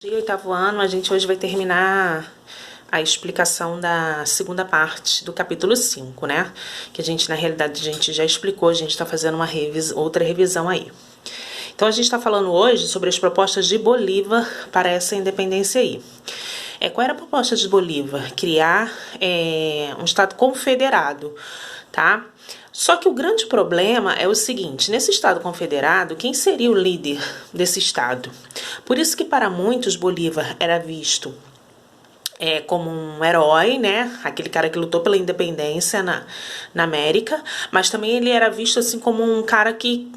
De oitavo ano, a gente hoje vai terminar a explicação da segunda parte do capítulo 5, né? Que a gente, na realidade, a gente já explicou, a gente está fazendo uma outra revisão aí. Então, a gente está falando hoje sobre as propostas de Bolívar para essa independência aí. Qual era a proposta de Bolívar? Criar um Estado confederado, tá? Só que o grande problema é o seguinte, nesse Estado confederado, quem seria o líder desse Estado? Por isso que para muitos Bolívar era visto como um herói, né? Aquele cara que lutou pela independência na América, mas também ele era visto assim como um cara que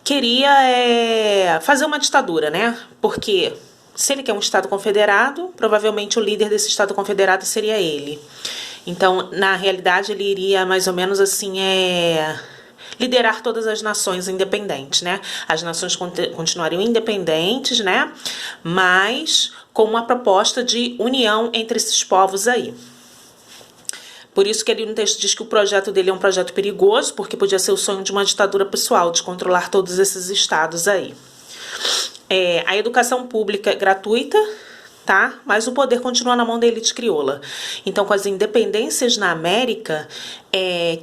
queria fazer uma ditadura, né? Porque se ele quer um Estado confederado, provavelmente o líder desse Estado confederado seria ele. Então, na realidade, ele iria mais ou menos assim, liderar todas as nações independentes, né? As nações continuariam independentes, né? Mas com uma proposta de união entre esses povos aí. Por isso que ele no texto diz que o projeto dele é um projeto perigoso, porque podia ser o sonho de uma ditadura pessoal, de controlar todos esses estados aí. A educação pública é gratuita, tá? Mas o poder continua na mão da elite crioula. Então, com as independências na América,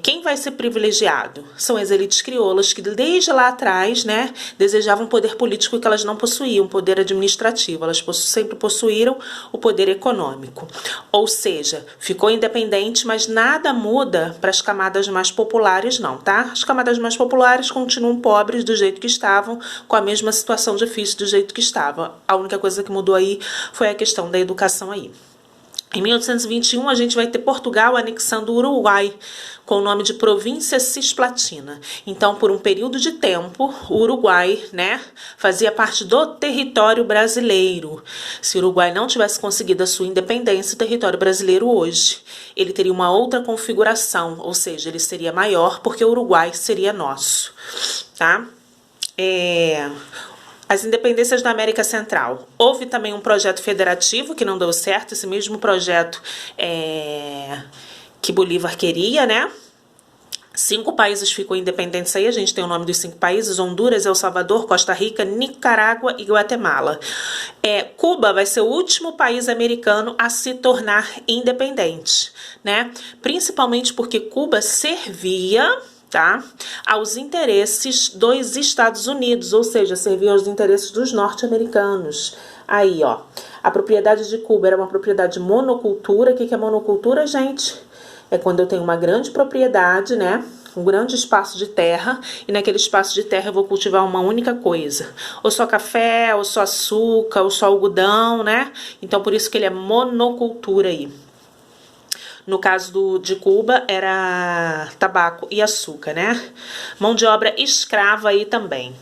quem vai ser privilegiado? São as elites crioulas que desde lá atrás, né, desejavam poder político que elas não possuíam, poder administrativo. Elas sempre possuíram o poder econômico. Ou seja, ficou independente, mas nada muda para as camadas mais populares, não, tá? As camadas mais populares continuam pobres do jeito que estavam, com a mesma situação difícil do jeito que estava. A única coisa que mudou aí foi a questão da educação aí. Em 1821, a gente vai ter Portugal anexando o Uruguai, com o nome de Província Cisplatina. Então, por um período de tempo, o Uruguai, né, fazia parte do território brasileiro. Se o Uruguai não tivesse conseguido a sua independência, o território brasileiro hoje, ele teria uma outra configuração, ou seja, ele seria maior porque o Uruguai seria nosso, tá? As independências da América Central. Houve também um projeto federativo que não deu certo, esse mesmo projeto que Bolívar queria, né? 5 países ficam independentes aí, a gente tem o nome dos 5 países: Honduras, El Salvador, Costa Rica, Nicarágua e Guatemala. Cuba vai ser o último país americano a se tornar independente, né? Principalmente porque Cuba servia, tá, aos interesses dos Estados Unidos, ou seja, servia aos interesses dos norte-americanos. Aí, ó, a propriedade de Cuba era uma propriedade monocultura. O que é monocultura, gente? É quando eu tenho uma grande propriedade, né, um grande espaço de terra, e naquele espaço de terra eu vou cultivar uma única coisa, ou só café, ou só açúcar, ou só algodão, né? Então, por isso que ele é monocultura aí. No caso de Cuba, era tabaco e açúcar, né? Mão de obra escrava aí também.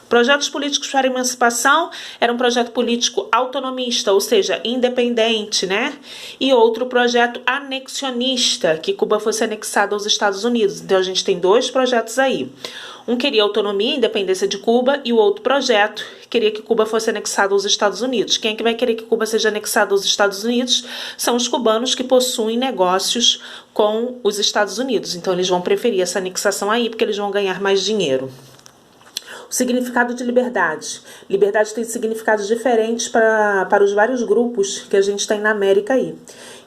Projetos políticos para a emancipação era um projeto político autonomista, ou seja, independente, né? E outro projeto anexionista, que Cuba fosse anexada aos Estados Unidos. Então, a gente tem 2 projetos aí. Um queria autonomia e independência de Cuba, e o outro projeto queria que Cuba fosse anexada aos Estados Unidos. Quem é que vai querer que Cuba seja anexada aos Estados Unidos? São os cubanos que possuem negócios com os Estados Unidos. Então, eles vão preferir essa anexação aí, porque eles vão ganhar mais dinheiro. O significado de liberdade. Liberdade tem significados diferentes para os vários grupos que a gente tem na América aí.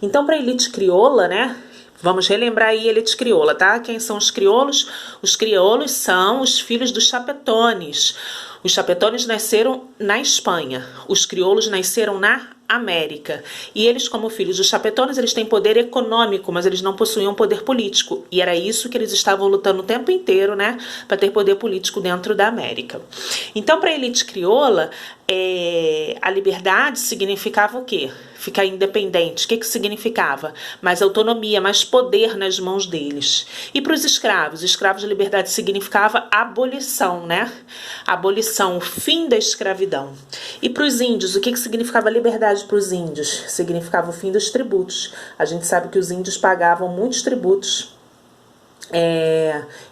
Então, para a elite crioula, né? Vamos relembrar aí a elite crioula, tá? Quem são os crioulos? Os crioulos são os filhos dos chapetones. Os chapetones nasceram na Espanha. Os crioulos nasceram na América. E eles, como filhos dos chapetones, eles têm poder econômico, mas eles não possuíam poder político. E era isso que eles estavam lutando o tempo inteiro, né? Para ter poder político dentro da América. Então, para a elite crioula, a liberdade significava o quê? Ficar independente. O que significava? Mais autonomia, mais poder nas mãos deles. E para os escravos, liberdade significava abolição, né? Abolição, o fim da escravidão. E para os índios, o que significava liberdade para os índios? Significava o fim dos tributos. A gente sabe que os índios pagavam muitos tributos,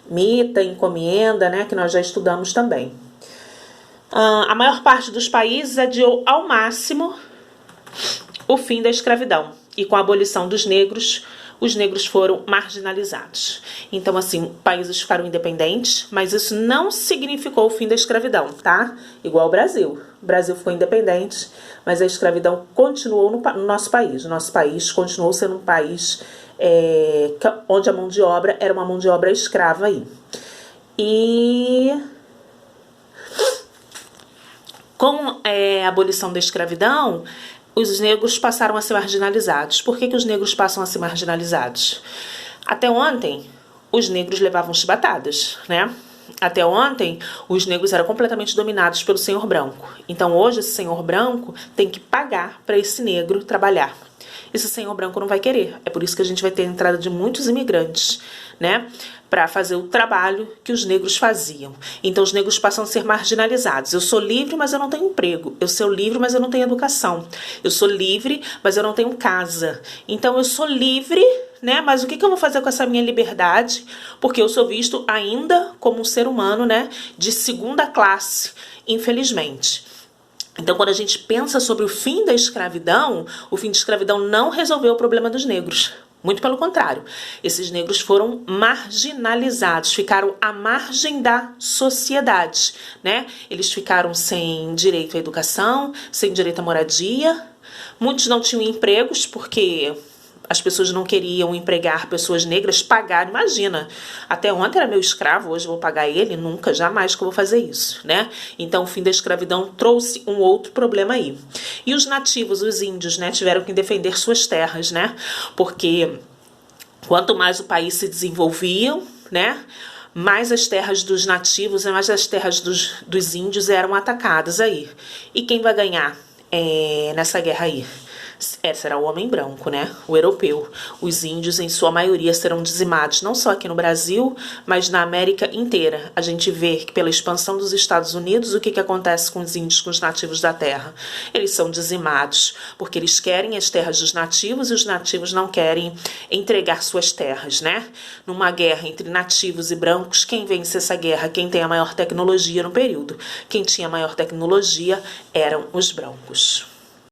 mita, encomenda, né? Que nós já estudamos também. A maior parte dos países adiou ao máximo o fim da escravidão. E com a abolição dos negros, os negros foram marginalizados. Então, assim, países ficaram independentes, mas isso não significou o fim da escravidão, tá? Igual o Brasil. O Brasil ficou independente, mas a escravidão continuou no nosso país. O nosso país continuou sendo um país onde a mão de obra era uma mão de obra escrava aí. E com a abolição da escravidão, os negros passaram a ser marginalizados. Por que os negros passam a ser marginalizados? Até ontem, os negros levavam chibatadas, né? Até ontem, os negros eram completamente dominados pelo senhor branco. Então, hoje, esse senhor branco tem que pagar para esse negro trabalhar. Esse senhor branco não vai querer. É por isso que a gente vai ter a entrada de muitos imigrantes, né? Para fazer o trabalho que os negros faziam. Então, os negros passam a ser marginalizados. Eu sou livre, mas eu não tenho emprego. Eu sou livre, mas eu não tenho educação. Eu sou livre, mas eu não tenho casa. Então, eu sou livre, né? Mas o que eu vou fazer com essa minha liberdade? Porque eu sou visto ainda como um ser humano, né? De segunda classe, infelizmente. Então, quando a gente pensa sobre o fim da escravidão, o fim da escravidão não resolveu o problema dos negros. Muito pelo contrário. Esses negros foram marginalizados, ficaram à margem da sociedade, né? Eles ficaram sem direito à educação, sem direito à moradia. Muitos não tinham empregos porque as pessoas não queriam empregar pessoas negras, pagar. Imagina, até ontem era meu escravo, hoje eu vou pagar ele? Nunca, jamais que eu vou fazer isso, né? Então, o fim da escravidão trouxe um outro problema aí. E os nativos, os índios, né, tiveram que defender suas terras, né? Porque quanto mais o país se desenvolvia, né, mais as terras dos nativos, mais as terras dos índios eram atacadas aí. E quem vai ganhar nessa guerra aí? Será o homem branco, né? O europeu. Os índios, em sua maioria, serão dizimados, não só aqui no Brasil, mas na América inteira. A gente vê que pela expansão dos Estados Unidos, o que acontece com os índios, com os nativos da terra? Eles são dizimados, porque eles querem as terras dos nativos e os nativos não querem entregar suas terras, né? Numa guerra entre nativos e brancos, quem vence essa guerra? Quem tem a maior tecnologia no período? Quem tinha a maior tecnologia eram os brancos.